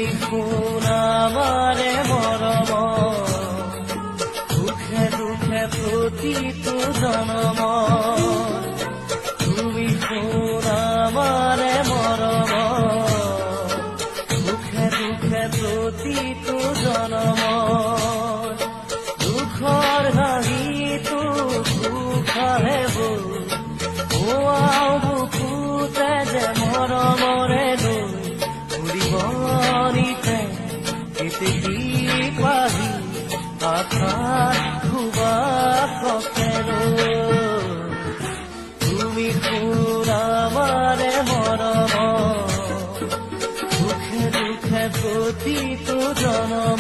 তুমি কোন আমারে মৰম দুখে দুখে প্ৰতিটো জনম তুমি কোন আমারে মৰম দুখে দুখে প্ৰতিটো জনম দুখৰ হাঁহিটো সুখাহে বৌ বুকুতে যে মৰমৰে উৰিবনিতে কেতেকী পাহি আকাশ খুবা ককেৰো তুমি কোন আমাৰে মৰম দুখে দুখে প্ৰতিটো জনম